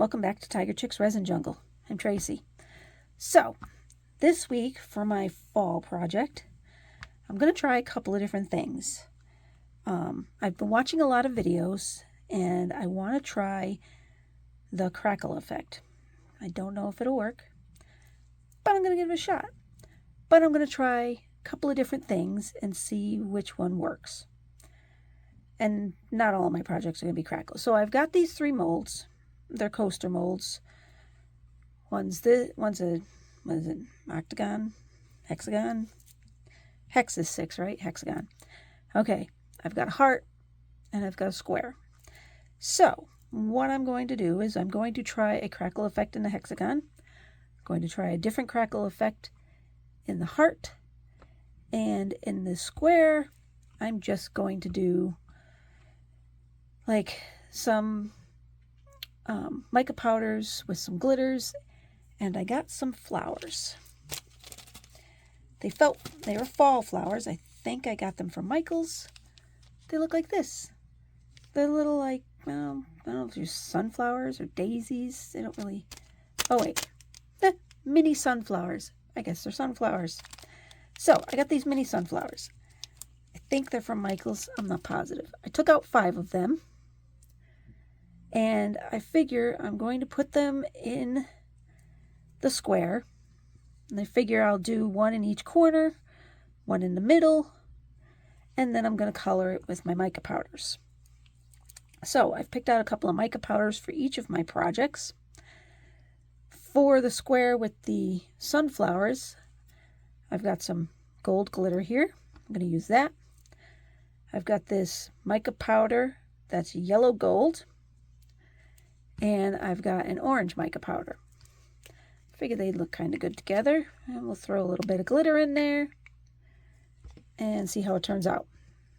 Welcome back to Tigerchick's Resin Jungle. I'm Tracy. So, this week for my fall project, I'm going to try a couple of different things. I've been watching a lot of videos, and I want to try the crackle effect. I don't know if it'll work, but I'm going to give it a shot. But I'm going to try a couple of different things and see which one works. And not all of my projects are going to be crackle. So I've got these 3 molds. They're coaster molds. One's a, what is it, octagon? Hexagon? Hex is 6, right? Hexagon. Okay, I've got a heart and I've got a square. So what I'm going to do is I'm going to try a crackle effect in the hexagon. I'm going to try a different crackle effect in the heart. And in the square, I'm just going to do like some mica powders with some glitters, and I got some flowers. They were fall flowers. I think I got them from Michael's. They look like this. They're little like, I don't know if they're sunflowers or daisies. They don't really, oh wait, mini sunflowers. I guess they're sunflowers. So I got these mini sunflowers. I think they're from Michael's. I'm not positive. I took out 5 of them. And I figure I'm going to put them in the square. And I figure I'll do 1 in each corner, 1 in the middle, and then I'm going to color it with my mica powders. So I've picked out a couple of mica powders for each of my projects. For the square with the sunflowers, I've got some gold glitter here. I'm going to use that. I've got this mica powder that's yellow gold. And I've got an orange mica powder. Figured they'd look kind of good together. And we'll throw a little bit of glitter in there and see how it turns out.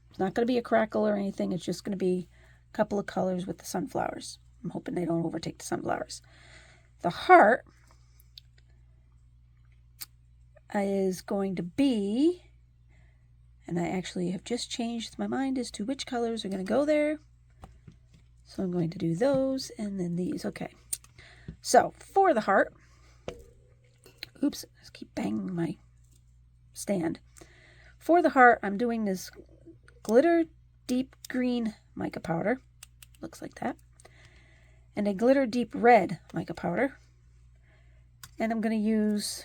It's not going to be a crackle or anything. It's just going to be a couple of colors with the sunflowers. I'm hoping they don't overtake the sunflowers. The heart is going to be, and I actually have just changed my mind as to which colors are going to go there. So I'm going to do those and then these. Okay. So for the heart, oops, I just keep banging my stand. For the heart, I'm doing this glitter deep green mica powder. Looks like that. And a glitter deep red mica powder. And I'm going to use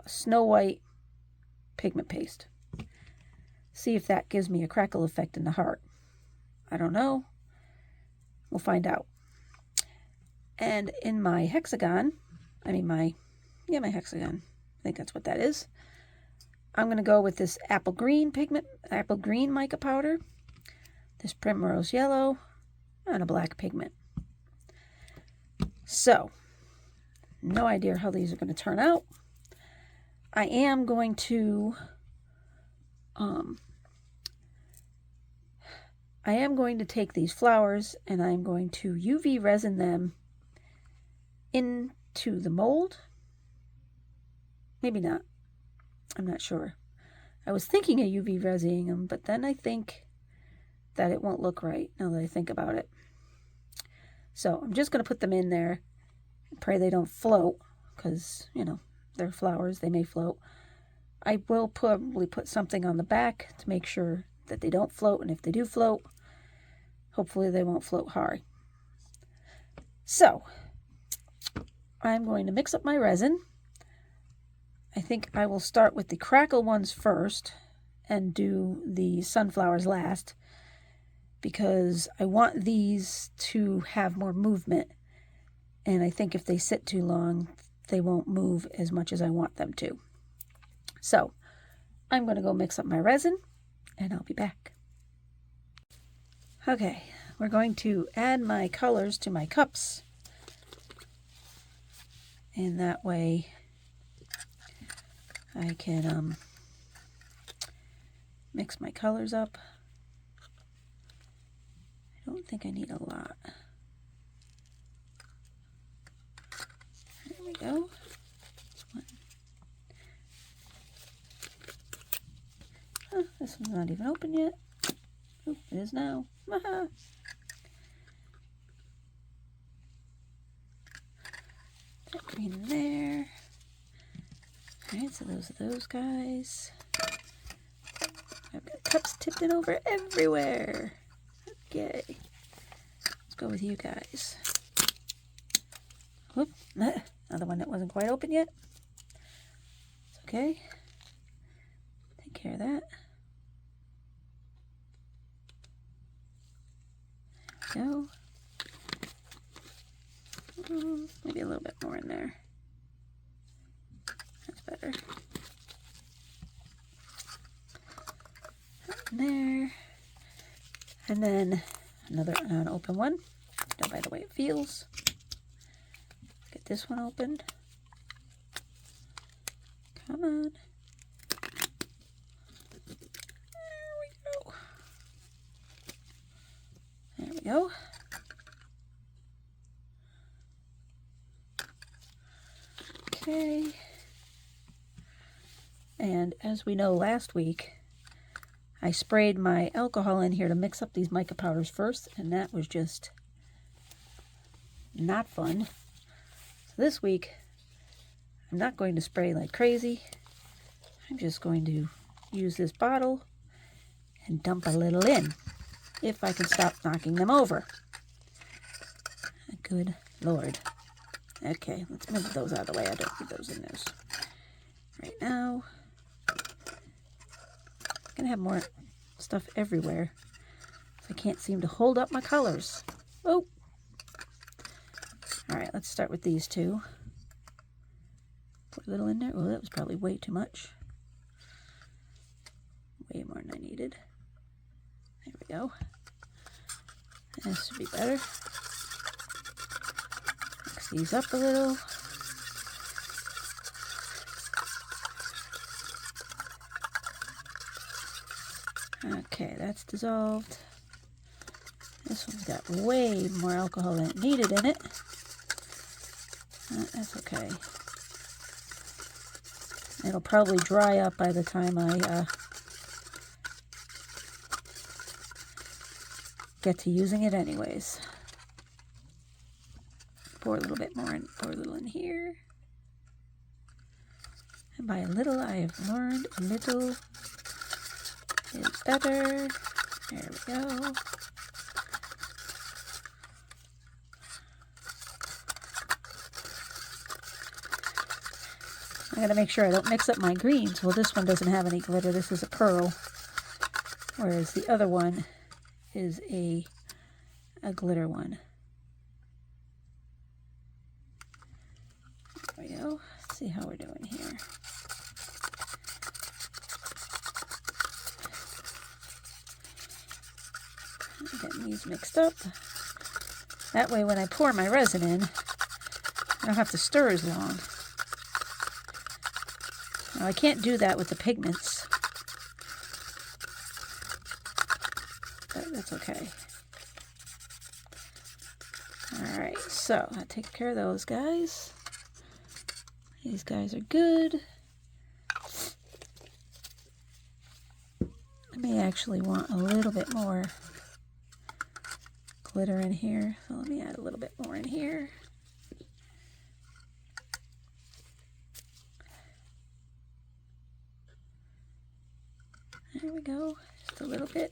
Snow White pigment paste. See if that gives me a crackle effect in the heart. I don't know. We'll find out. And in my hexagon, my hexagon, I think that's what that is. I'm going to go with this apple green mica powder, this primrose yellow, and a black pigment. So, no idea how these are going to turn out. I am going to take these flowers and I'm going to UV resin them into the mold. Maybe not. I'm not sure. I was thinking of UV resining them, but then I think that it won't look right now that I think about it. So I'm just going to put them in there and pray they don't float because, they're flowers. They may float. I will probably put something on the back to make sure that they don't float, and if they do float, hopefully they won't float hard. So, I'm going to mix up my resin. I think I will start with the crackle ones first and do the sunflowers last because I want these to have more movement. And I think if they sit too long, they won't move as much as I want them to. So, I'm going to go mix up my resin and I'll be back. Okay, we're going to add my colors to my cups. And that way I can mix my colors up. I don't think I need a lot. There we go. This one's not even open yet. Oh, it is now. green in there. Alright, so those are those guys. I've got cups tipping over everywhere. Okay. Let's go with you guys. Whoop. Another one that wasn't quite open yet. It's okay. Take care of that. There we go. Maybe a little bit more in there. That's better. In there. And then another unopened one. Go by the way it feels. Get this one opened. Come on. There we go. There we go. Okay. And as we know, last week I sprayed my alcohol in here to mix up these mica powders first, and that was just not fun. So this week I'm not going to spray like crazy. I'm just going to use this bottle and dump a little in, if I can stop knocking them over. Good Lord. Okay, let's move those out of the way. I don't need those in those right now. I'm gonna have more stuff everywhere, so I can't seem to hold up my colors. Oh! Alright, let's start with these two. Put a little in there. Oh, that was probably way too much. Way more than I needed. There we go. This should be better. Mix these up a little. Okay, that's dissolved. This one's got way more alcohol than it needed in it. That's okay. It'll probably dry up by the time I get to using it anyways. Pour a little bit more in, pour a little in here. And by a little, I have learned a little is better. There we go. I gotta make sure I don't mix up my greens. Well, this one doesn't have any glitter. This is a pearl, whereas the other one is a glitter one. There we go. Let's see how we're doing here. I'm getting these mixed up. That way when I pour my resin in, I don't have to stir as long. Now I can't do that with the pigments, but that's okay. Alright, so I take care of those guys. These guys are good. I may actually want a little bit more glitter in here, so let me add a little bit more in here. There we go, just a little bit.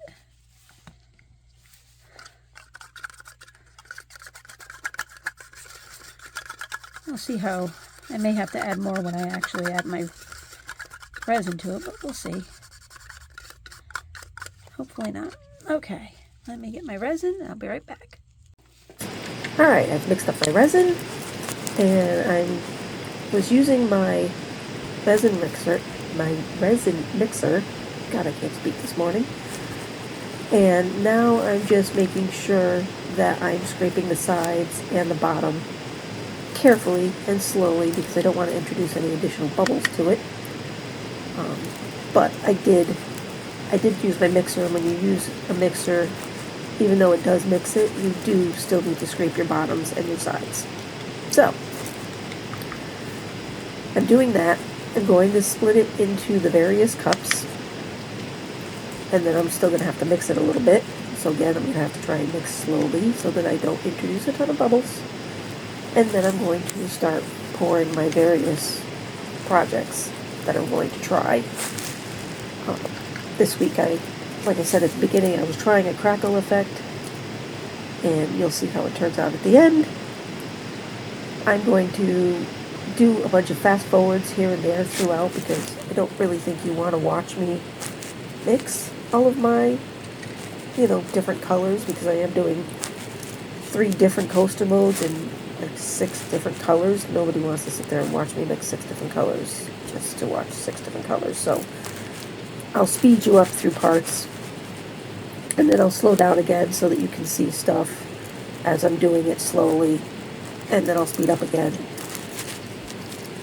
We'll see how, I may have to add more when I actually add my resin to it, but we'll see. Hopefully not. Okay, let me get my resin and I'll be right back. Alright, I've mixed up my resin, and I was using my resin mixer. God, I can't speak this morning. And now I'm just making sure that I'm scraping the sides and the bottom carefully and slowly because I don't want to introduce any additional bubbles to it. But I did use my mixer, and when you use a mixer, even though it does mix it, you do still need to scrape your bottoms and your sides. So, I'm doing that. I'm going to split it into the various cups, and then I'm still going to have to mix it a little bit. So again, I'm going to have to try and mix slowly so that I don't introduce a ton of bubbles. And then I'm going to start touring my various projects that I'm going to try. This week, like I said at the beginning, I was trying a crackle effect, and you'll see how it turns out at the end. I'm going to do a bunch of fast forwards here and there throughout because I don't really think you want to watch me mix all of my, different colors, because I am doing 3 different coaster modes and like 6 different colors. Nobody wants to sit there and watch me mix 6 different colors just to watch 6 different colors. So I'll speed you up through parts, and then I'll slow down again so that you can see stuff as I'm doing it slowly, and then I'll speed up again.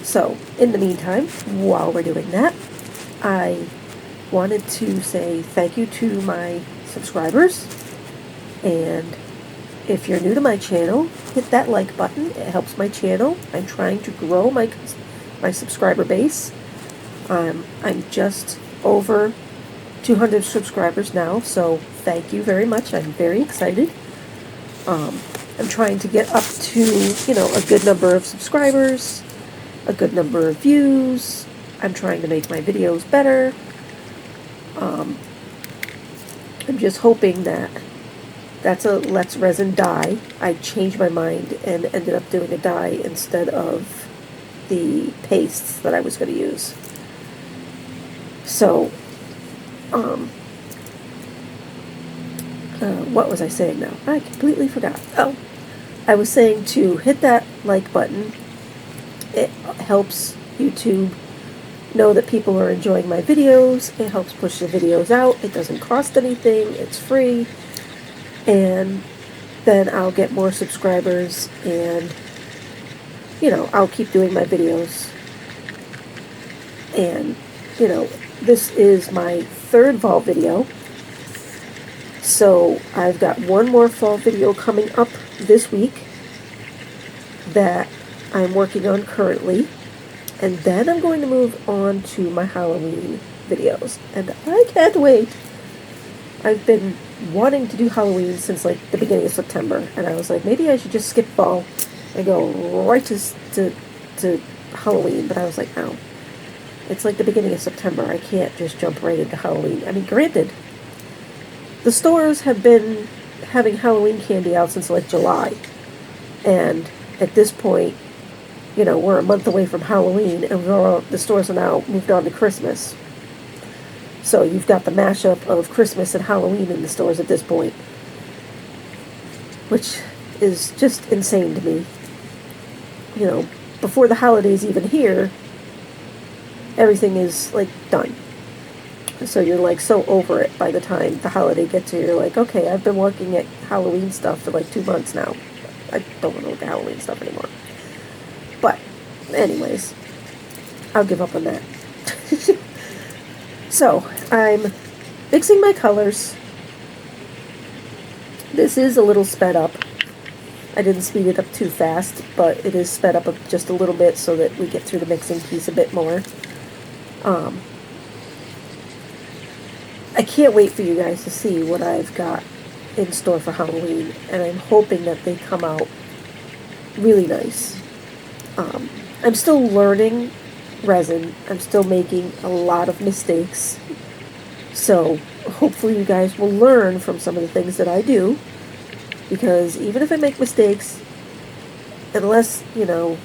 So, in the meantime, while we're doing that, I wanted to say thank you to my subscribers, and if you're new to my channel, hit that like button. It helps my channel. I'm trying to grow my subscriber base. I'm just over 200 subscribers now, so thank you very much. I'm very excited. I'm trying to get up to, a good number of subscribers, a good number of views. I'm trying to make my videos better. I'm just hoping that's a Let's Resin die. I changed my mind and ended up doing a die instead of the pastes that I was going to use. So, what was I saying now? I completely forgot. Oh, I was saying to hit that like button. It helps YouTube know that people are enjoying my videos. It helps push the videos out. It doesn't cost anything. It's free. And then I'll get more subscribers, and, I'll keep doing my videos. And, this is my 3rd fall video. So I've got one more fall video coming up this week that I'm working on currently, and then I'm going to move on to my Halloween videos, and I can't wait. I've been wanting to do Halloween since like the beginning of September, and I was like, maybe I should just skip fall and go right to Halloween, but I was like, no. It's like the beginning of September. I can't just jump right into Halloween. I mean, granted, the stores have been having Halloween candy out since like July, and at this point, we're a month away from Halloween, and the stores are now moved on to Christmas. So you've got the mashup of Christmas and Halloween in the stores at this point, which is just insane to me. Before the holidays even here, everything is like done. So you're like so over it by the time the holiday gets here. You're like, okay, I've been working at Halloween stuff for like 2 months now. I don't want to look at Halloween stuff anymore. But, anyways, I'll give up on that. So, I'm mixing my colors. This is a little sped up. I didn't speed it up too fast, but it is sped up just a little bit so that we get through the mixing piece a bit more. I can't wait for you guys to see what I've got in store for Halloween, and I'm hoping that they come out really nice. I'm still learning resin. I'm still making a lot of mistakes. So hopefully you guys will learn from some of the things that I do, because even if I make mistakes, unless, it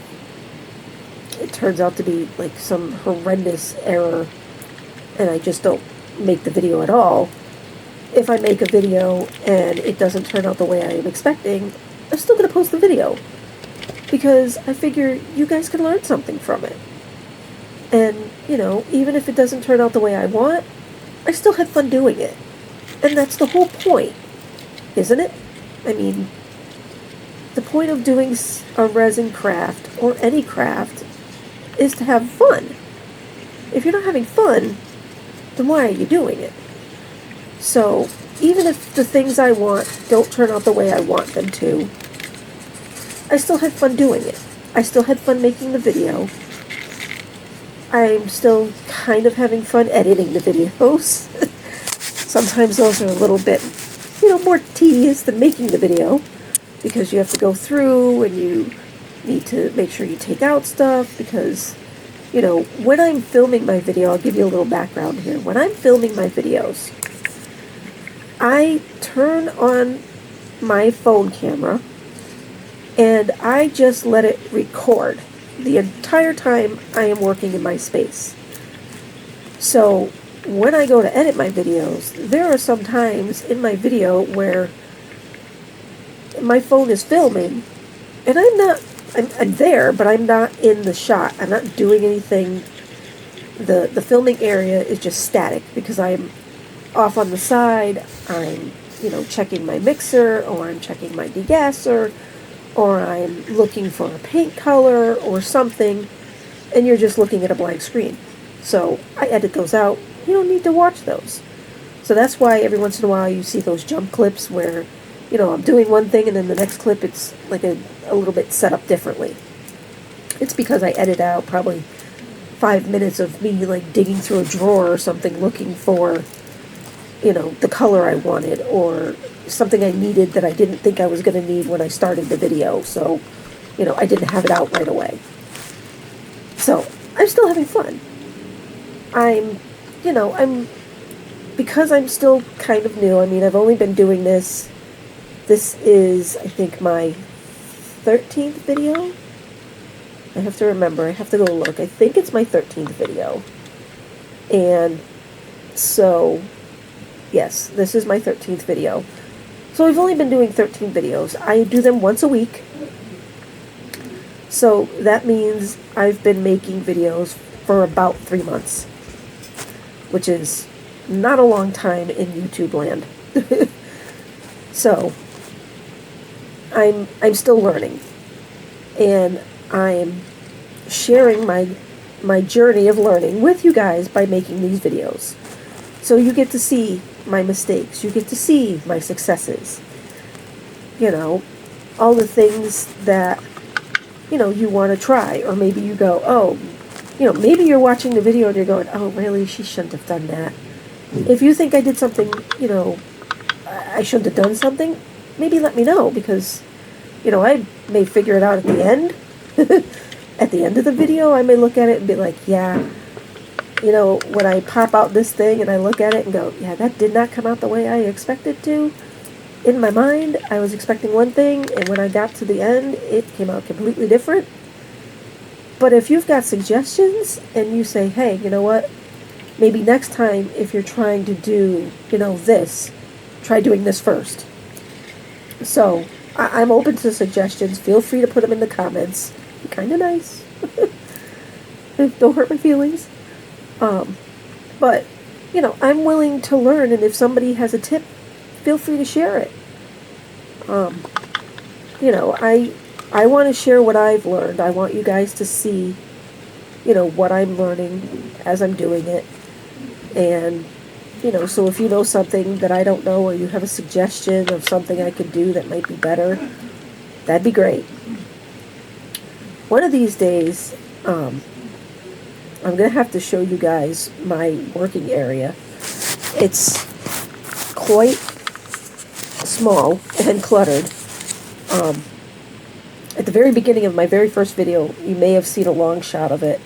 turns out to be like some horrendous error and I just don't make the video at all, if I make a video and it doesn't turn out the way I am expecting, I'm still going to post the video, because I figure you guys can learn something from it. And, even if it doesn't turn out the way I want, I still had fun doing it. And that's the whole point, isn't it? I mean, the point of doing a resin craft, or any craft, is to have fun. If you're not having fun, then why are you doing it? So, even if the things I want don't turn out the way I want them to, I still had fun doing it. I still had fun making the video. I'm still kind of having fun editing the videos. Sometimes those are a little bit, more tedious than making the video, because you have to go through and you need to make sure you take out stuff because, you know, when I'm filming my video, I'll give you a little background here. When I'm filming my videos, I turn on my phone camera and I just let it record the entire time I am working in my space. So when I go to edit my videos, there are some times in my video where my phone is filming and I'm there, but I'm not in the shot. I'm not doing anything. The filming area is just static because I'm off on the side. I'm, you know, checking my mixer, or I'm checking my degasser, or I'm looking for a paint color or something, and you're just looking at a blank screen. So I edit those out. You don't need to watch those. So that's why every once in a while you see those jump clips where, you know, I'm doing one thing and then the next clip it's like a little bit set up differently. It's because I edit out probably 5 minutes of me like digging through a drawer or something looking for, you know, the color I wanted or something I needed that I didn't think I was going to need when I started the video. So, you know, I didn't have it out right away. So I'm still having fun. Because I'm still kind of new. I mean, I've only been doing this. This is, I think, my 13th video. I have to remember. I have to go look. I think it's my 13th video. And so, yes, this is my 13th video. So I've only been doing 13 videos. I do them once a week. So that means I've been making videos for about 3 months, which is not a long time in YouTube land. So I'm still learning, and I'm sharing my journey of learning with you guys by making these videos. So you get to see my mistakes, you get to see my successes, you know, all the things that, you know, you want to try, or maybe you go, oh, you know, maybe you're watching the video and you're going, oh, really, she shouldn't have done that. If you think I did something, you know, I shouldn't have done something, maybe let me know, because, you know, I may figure it out at the end. At the end of the video, I may look at it and be like, yeah, you know, when I pop out this thing and I look at it and go, yeah, that did not come out the way I expected to. In my mind, I was expecting one thing, and when I got to the end, it came out completely different. But if you've got suggestions and you say, hey, you know what, maybe next time if you're trying to do, you know, this, try doing this first. So I'm open to suggestions. Feel free to put them in the comments. Be kind of nice. Don't hurt my feelings. But, you know, I'm willing to learn, and if somebody has a tip, feel free to share it. You know, I want to share what I've learned. I want you guys to see, you know, what I'm learning as I'm doing it. And, you know, so if you know something that I don't know, or you have a suggestion of something I could do that might be better, that'd be great. One of these days, I'm going to have to show you guys my working area. It's quite small and cluttered. At the very beginning of my very first video, you may have seen a long shot of it,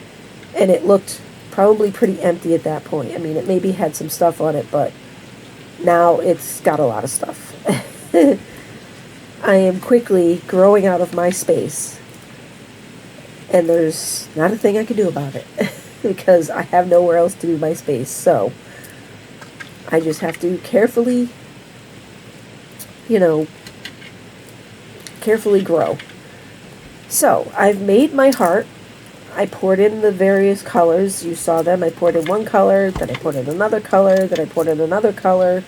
and it looked probably pretty empty at that point. I mean, it maybe had some stuff on it, but now it's got a lot of stuff. I am quickly growing out of my space, and there's not a thing I can do about it because I have nowhere else to do my space. So I just have to carefully, you know, carefully grow. So I've made my heart. I poured in the various colors. You saw them. I poured in one color, then I poured in another color, then I poured in another color.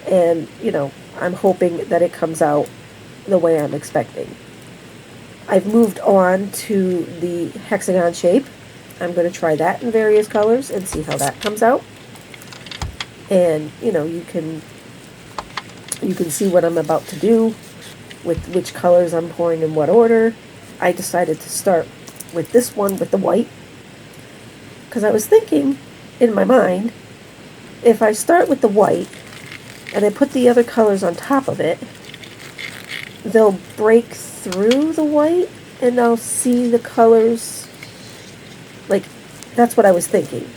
And, you know, I'm hoping that it comes out the way I'm expecting. I've moved on to the hexagon shape. I'm going to try that in various colors and see how that comes out. And, you know, you can see what I'm about to do with which colors I'm pouring in what order. I decided to start with this one with the white, because I was thinking in my mind, if I start with the white and I put the other colors on top of it, they'll break through the white and I'll see the colors. Like, that's what I was thinking.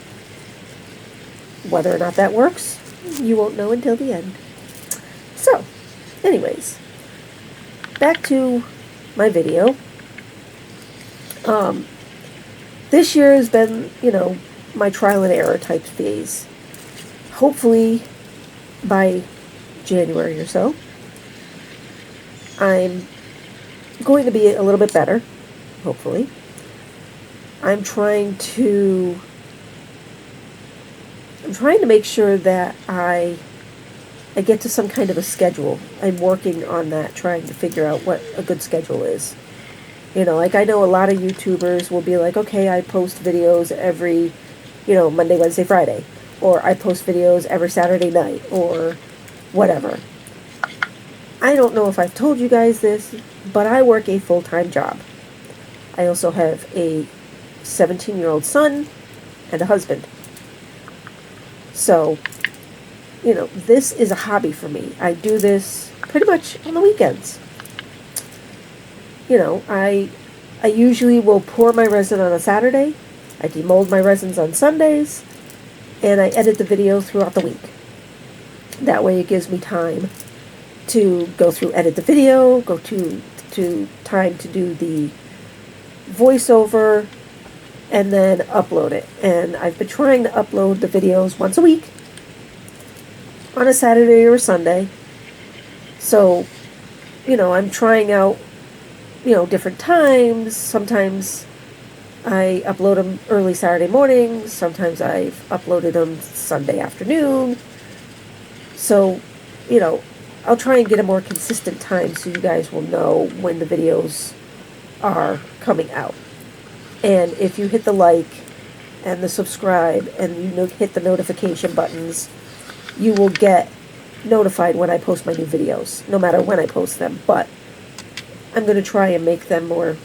Whether or not that works, you won't know until the end. So, anyways, back to my video. This year has been, my trial and error type phase. Hopefully, by January or so, I'm going to be a little bit better, hopefully. I'm trying to make sure that I get to some kind of a schedule. I'm working on that, trying to figure out what a good schedule is. Like I know a lot of YouTubers will be like, okay, I post videos every, Monday, Wednesday, Friday. Or I post videos every Saturday night, or whatever. I don't know if I've told you guys this, but I work a full-time job. I also have a 17-year-old son and a husband. So, this is a hobby for me. I do this pretty much on the weekends. I usually will pour my resin on a Saturday. I demold my resins on Sundays. And I edit the video throughout the week. That way it gives me time to go through, edit the video, go to time to do the voiceover, and then upload it. And I've been trying to upload the videos once a week on a Saturday or a Sunday. So, I'm trying out, different times. Sometimes I upload them early Saturday morning. Sometimes I've uploaded them Sunday afternoon. So, I'll try and get a more consistent time so you guys will know when the videos are coming out. And if you hit the like and the subscribe and you hit the notification buttons, you will get notified when I post my new videos, no matter when I post them. But I'm going to try and make them more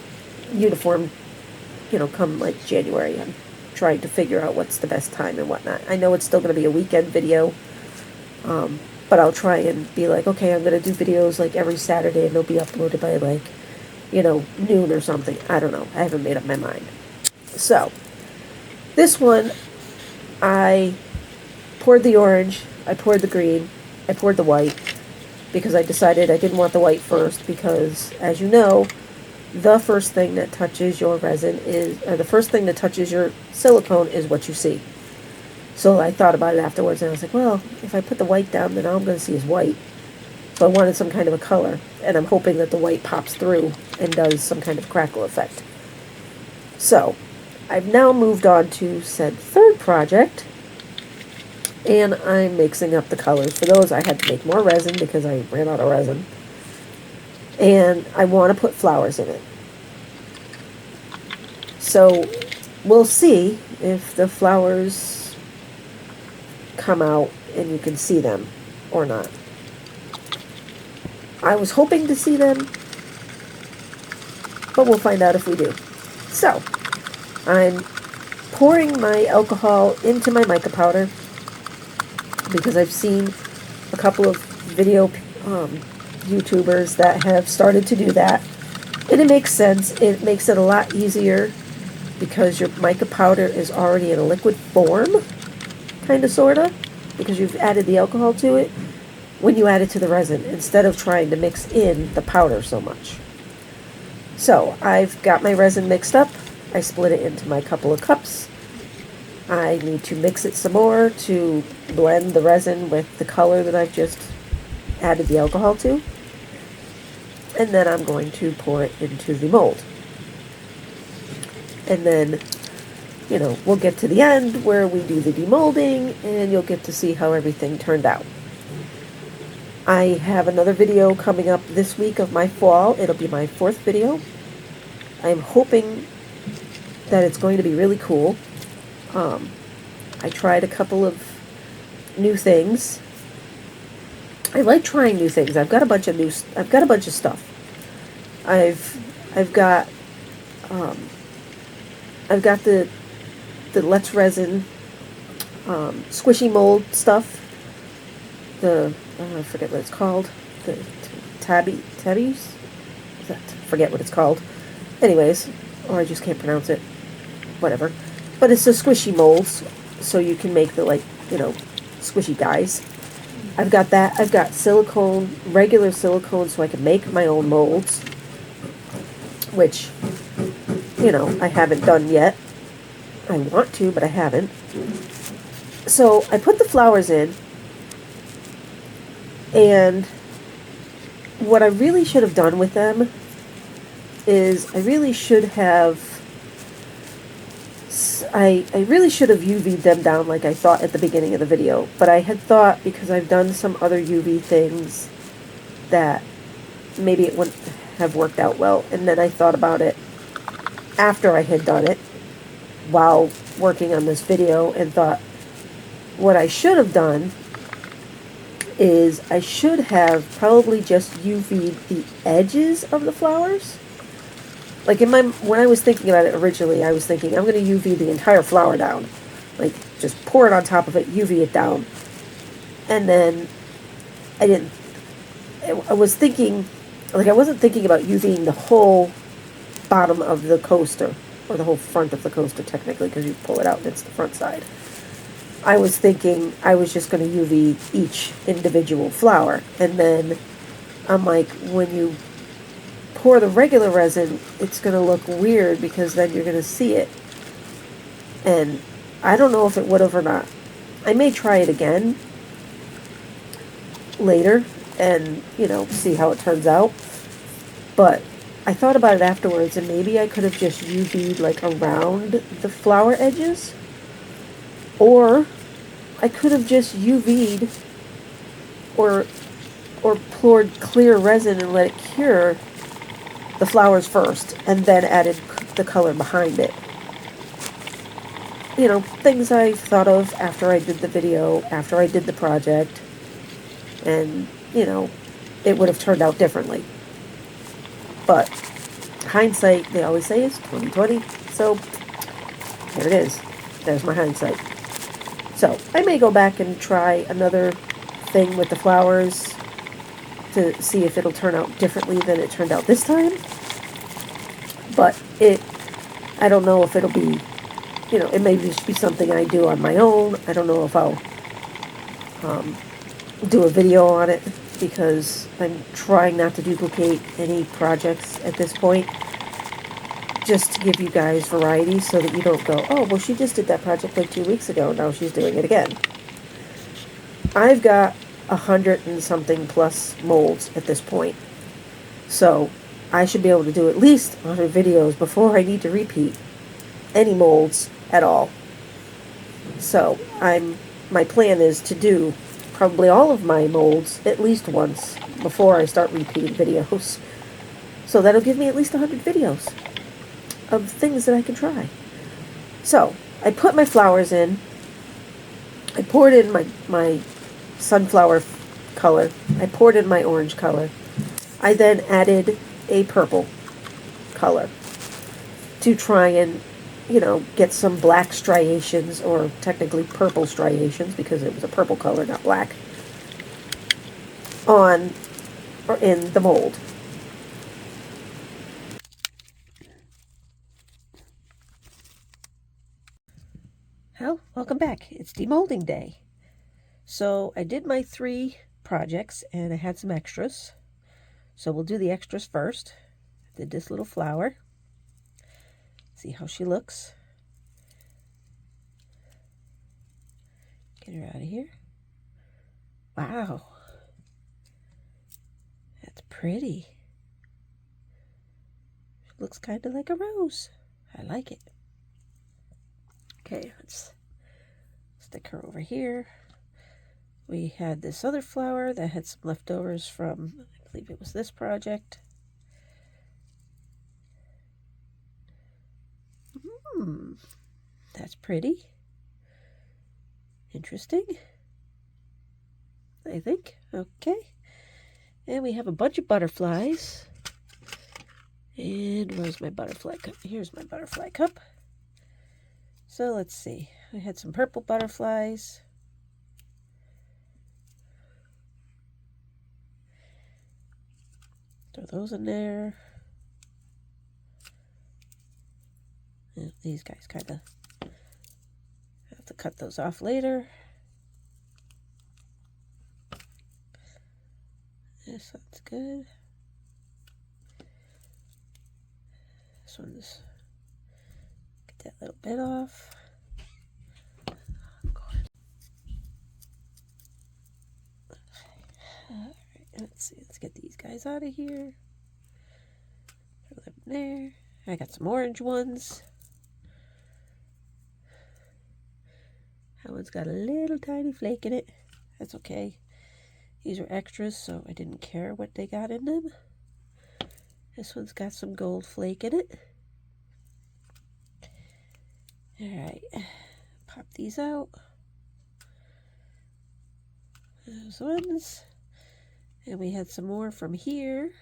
uniform, come like January. I'm trying to figure out what's the best time and whatnot. I know it's still going to be a weekend video, but I'll try and be like, okay, I'm going to do videos like every Saturday and they'll be uploaded by like, noon or something. I don't know. I haven't made up my mind. So, this one, I poured the orange, I poured the green, I poured the white, because I decided I didn't want the white first, because, as you know, the first thing that touches your resin or the first thing that touches your silicone is what you see. So I thought about it afterwards, and I was like, well, if I put the white down, then all I'm going to see is white. So I wanted some kind of a color, and I'm hoping that the white pops through and does some kind of crackle effect. So, I've now moved on to said third project, and I'm mixing up the colors. For those, I had to make more resin because I ran out of resin. And I want to put flowers in it. So, we'll see if the flowers come out and you can see them or not. I was hoping to see them, but we'll find out if we do. So, I'm pouring my alcohol into my mica powder because I've seen a couple of video YouTubers that have started to do that, and it makes sense. It makes it a lot easier because your mica powder is already in a liquid form, kind of, sort of, because you've added the alcohol to it when you add it to the resin, instead of trying to mix in the powder so much. So, I've got my resin mixed up. I split it into my couple of cups. I need to mix it some more to blend the resin with the color that I've just added the alcohol to. And then I'm going to pour it into the mold. And then, we'll get to the end where we do the demolding, and you'll get to see how everything turned out. I have another video coming up this week of my fall. It'll be my 4th video. I'm hoping that it's going to be really cool. I tried a couple of new things. I like trying new things. I've got a bunch of stuff. I've got the Let's Resin squishy mold stuff. I forget what it's called. The tabbies? Forget what it's called. Anyways, or I just can't pronounce it. Whatever. But it's the squishy molds, so you can make the, like, you know, squishy guys. I've got that. I've got silicone, regular silicone, so I can make my own molds, which, you know, I haven't done yet. I want to, but I haven't. So I put the flowers in, and what I really should have done with them is I really should have I really should have UV'd them down like I thought at the beginning of the video, but I had thought, because I've done some other UV things, that maybe it wouldn't have worked out well, and then I thought about it after I had done it while working on this video and thought what I should have done is I should have probably just UV'd the edges of the flowers. Like when I was thinking about it originally, I was thinking I'm going to UV the entire flower down. Like, just pour it on top of it, UV it down. And then I was thinking, like, I wasn't thinking about UVing the whole bottom of the coaster, or the whole front of the coaster technically, because you pull it out and it's the front side. I was thinking I was just going to UV each individual flower. And then I'm like, when you pour the regular resin, it's going to look weird because then you're going to see it. And I don't know if it would have or not. I may try it again later and, you know, see how it turns out. But I thought about it afterwards, and maybe I could have just UV'd like around the flower edges. Or I could have just UV'd or poured clear resin and let it cure the flowers first, and then added the color behind it. You know, things I thought of after I did the video, after I did the project, and, you know, it would have turned out differently. But hindsight, they always say, is 20/20, so there it is. There's my hindsight. So I may go back and try another thing with the flowers to see if it'll turn out differently than it turned out this time. But I don't know if it'll be, you know, it may just be something I do on my own. I don't know if I'll do a video on it, because I'm trying not to duplicate any projects at this point, just to give you guys variety so that you don't go, oh, well, she just did that project like 2 weeks ago, now she's doing it again. I've got 100 and something plus molds at this point, so I should be able to do at least 100 videos before I need to repeat any molds at all. So my plan is to do probably all of my molds at least once before I start repeating videos. So that'll give me at least 100 videos of things that I can try. So I put my flowers in. I poured in my sunflower color. I poured in my orange color. I then added a purple color to try and, you know, get some black striations, or technically purple striations, because it was a purple color, not black, on or in the mold. Well, welcome back. It's demolding day. So I did my 3 projects, and I had some extras. So we'll do the extras first. Did this little flower. See how she looks. Get her out of here. Wow. That's pretty. She looks kind of like a rose. I like it. Okay, let's stick her over here. We had this other flower that had some leftovers from, I believe it was this project. That's pretty. Interesting, I think. Okay. And we have a bunch of butterflies. And where's my butterfly cup? Here's my butterfly cup. So let's see. I had some purple butterflies. Throw those in there. And these guys kind of have to cut those off later. This one's good. This one's, get that little bit off. Alright, let's see, let's get these guys out of here. Throw them there. I got some orange ones. That one's got a little tiny flake in it. That's okay. These are extras, so I didn't care what they got in them. This one's got some gold flake in it. Alright, pop these out. Those ones. And we had some more from here.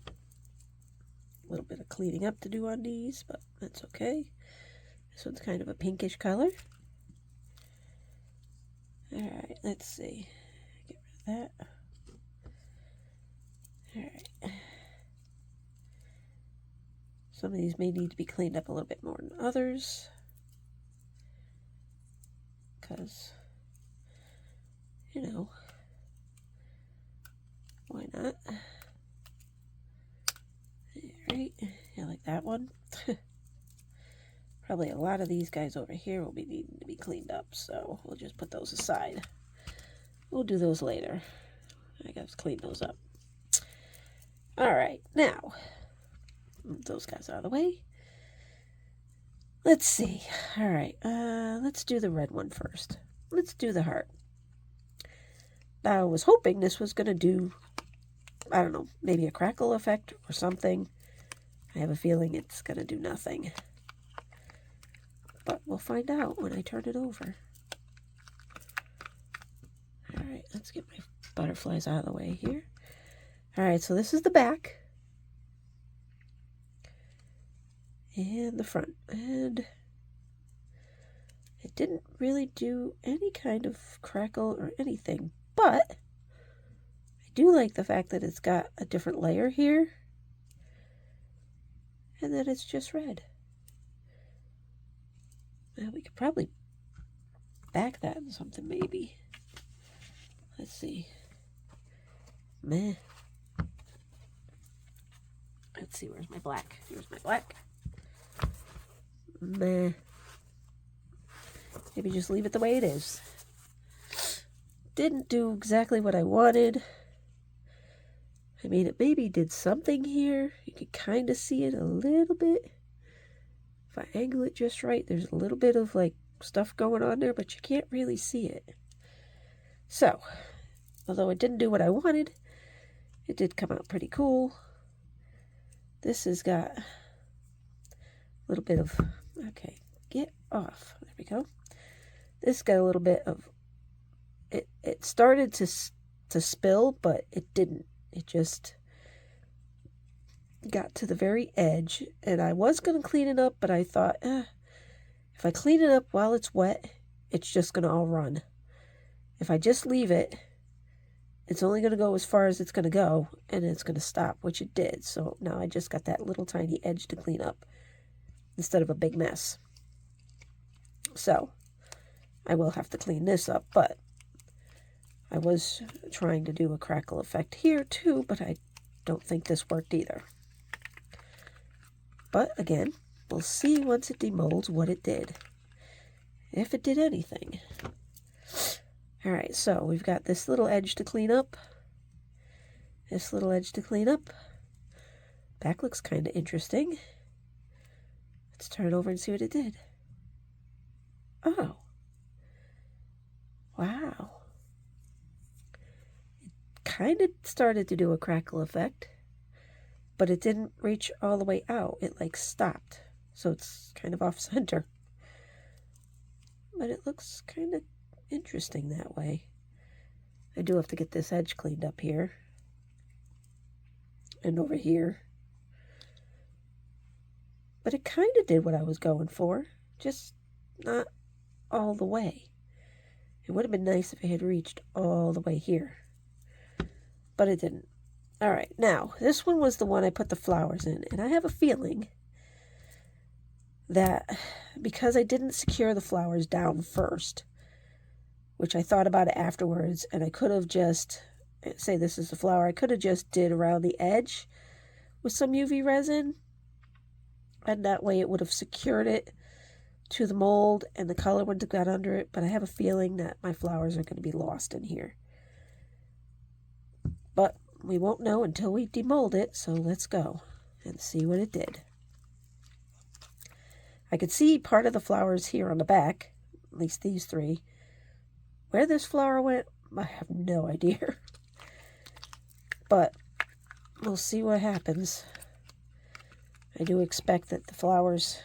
A little bit of cleaning up to do on these, but that's okay. This one's kind of a pinkish color. Alright, let's see. Get rid of that. Alright. Some of these may need to be cleaned up a little bit more than others. Because, you know, why not? Alright, yeah, like that one. Probably a lot of these guys over here will be needing to be cleaned up, so we'll just put those aside. We'll do those later. I gotta clean those up. Alright, now, move those guys out of the way. Let's see. Alright, let's do the red one first. Let's do the heart. I was hoping this was going to do, I don't know, maybe a crackle effect or something. I have a feeling it's going to do nothing. But we'll find out when I turn it over. Alright, let's get my butterflies out of the way here. Alright, so this is the back. And the front. And it didn't really do any kind of crackle or anything. But I do like the fact that it's got a different layer here. And that it's just red. Now we could probably back that in something maybe. Let's see. Meh. Let's see, where's my black? Here's my black. Meh. Maybe just leave it the way it is. Didn't do exactly what I wanted. I mean, it maybe did something here. You can kind of see it a little bit. If I angle it just right, there's a little bit of like stuff going on there, but you can't really see it. So, although it didn't do what I wanted, it did come out pretty cool. This has got a little bit of, okay, get off. There we go. This got a little bit of, it started to spill, but it didn't. It just got to the very edge, and I was going to clean it up, but I thought, if I clean it up while it's wet, it's just going to all run. If I just leave it, it's only going to go as far as it's going to go, and it's going to stop, which it did. So now I just got that little tiny edge to clean up instead of a big mess. So I will have to clean this up, but I was trying to do a crackle effect here too, but I don't think this worked either. But again, we'll see once it demolds what it did. If it did anything. Alright, so we've got this little edge to clean up. This little edge to clean up. Back looks kind of interesting. Let's turn it over and see what it did. Oh. Wow. Kind of started to do a crackle effect, but it didn't reach all the way out. It like stopped, so it's kind of off center. But it looks kind of interesting that way. I do have to get this edge cleaned up here and over here. But it kind of did what I was going for, just not all the way. It would have been nice if it had reached all the way here. But it didn't. Alright, now, this one was the one I put the flowers in. And I have a feeling that because I didn't secure the flowers down first, which I thought about it afterwards, and I could have just, say this is the flower, I could have just did around the edge with some UV resin, and that way it would have secured it to the mold and the color wouldn't have got under it, but I have a feeling that my flowers are going to be lost in here. But we won't know until we demold it, so let's go and see what it did. I could see part of the flowers here on the back, at least these three. Where this flower went, I have no idea. But we'll see what happens. I do expect that the flowers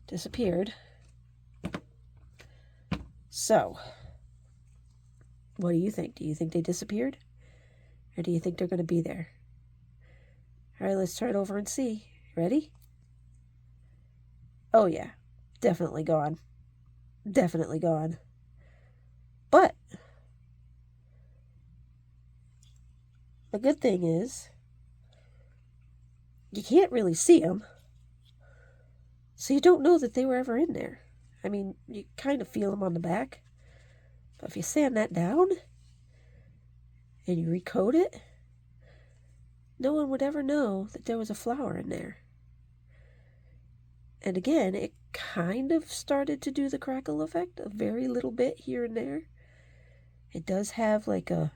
disappeared. So, what do you think? Do you think they disappeared? Or do you think they're going to be there? All right, let's turn it over and see. Ready? Oh yeah, definitely gone. Definitely gone. But the good thing is you can't really see them. So you don't know that they were ever in there. I mean, you kind of feel them on the back. But if you sand that down and you recoat it, no one would ever know that there was a flower in there. And again, it kind of started to do the crackle effect, a very little bit here and there. It does have like a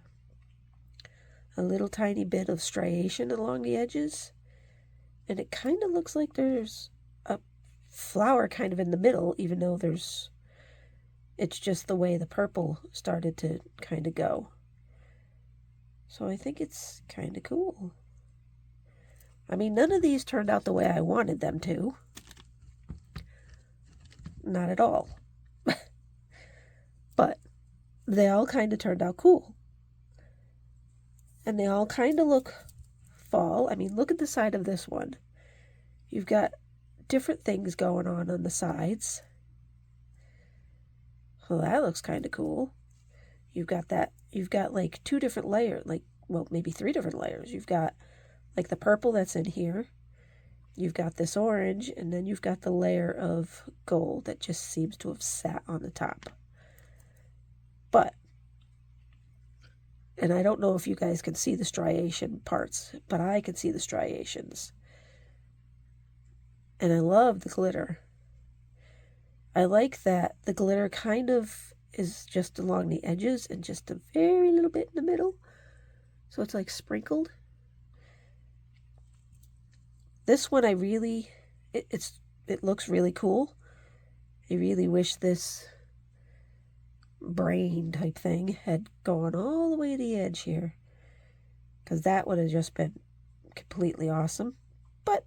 little tiny bit of striation along the edges. And it kind of looks like there's a flower kind of in the middle, even though it's just the way the purple started to kind of go. So I think it's kind of cool. I mean, none of these turned out the way I wanted them to. Not at all. But they all kind of turned out cool. And they all kind of look fall. I mean, look at the side of this one. You've got different things going on the sides. Well, that looks kind of cool. You've got like two different layers, well, maybe three different layers. You've got like the purple that's in here. You've got this orange, and then you've got the layer of gold that just seems to have sat on the top. But, and I don't know if you guys can see the striation parts, but I can see the striations. And I love the glitter. I like that the glitter kind of is just along the edges and just a very little bit in the middle. So it's like sprinkled. This one I really, it looks really cool. I really wish this brain type thing had gone all the way to the edge here, because that would have just been completely awesome. But,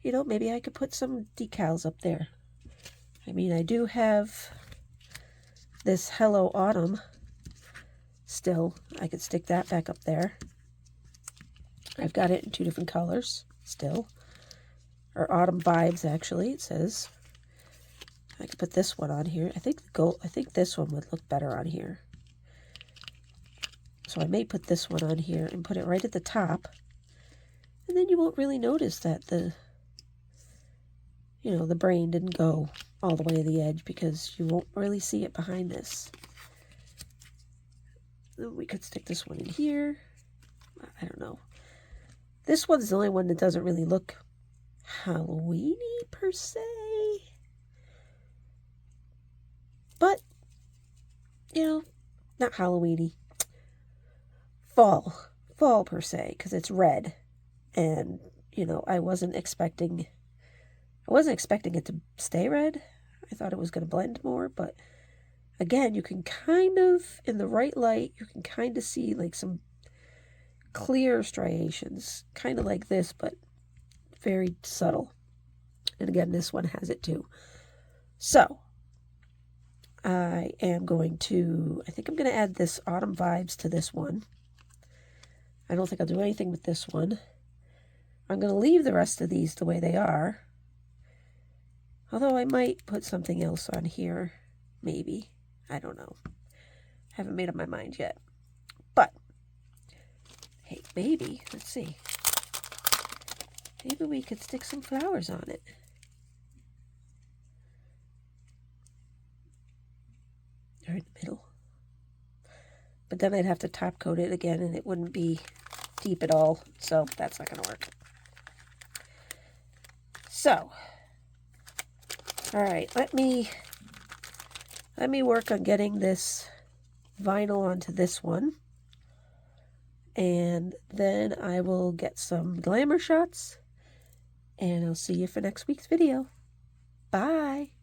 you know, maybe I could put some decals up there. I mean, I do have this Hello Autumn still. I could stick that back up there. I've got it in two different colors still. Or Autumn Vibes, actually, it says. I could put this one on here. I think this one would look better on here. So I may put this one on here and put it right at the top. And then you won't really notice that the brain didn't go all the way to the edge, because you won't really see it behind this. Then we could stick this one in here. I don't know. This one's the only one that doesn't really look Halloween-y per se. But, you know, not Halloween-y. Fall per se, because it's red. And, you know, I wasn't expecting it to stay red. I thought it was going to blend more, but again, you can kind of, in the right light, you can kind of see like some clear striations, kind of like this, but very subtle. And again, this one has it too. So, I think I'm going to add this Autumn Vibes to this one. I don't think I'll do anything with this one. I'm going to leave the rest of these the way they are. Although I might put something else on here, maybe. I don't know. Haven't made up my mind yet. But, hey, maybe, let's see. Maybe we could stick some flowers on it. but then I'd have to top coat it again and it wouldn't be deep at all, so that's not going to work. So, all right, let me work on getting this vinyl onto this one, and then I will get some glamour shots, and I'll see you for next week's video. Bye!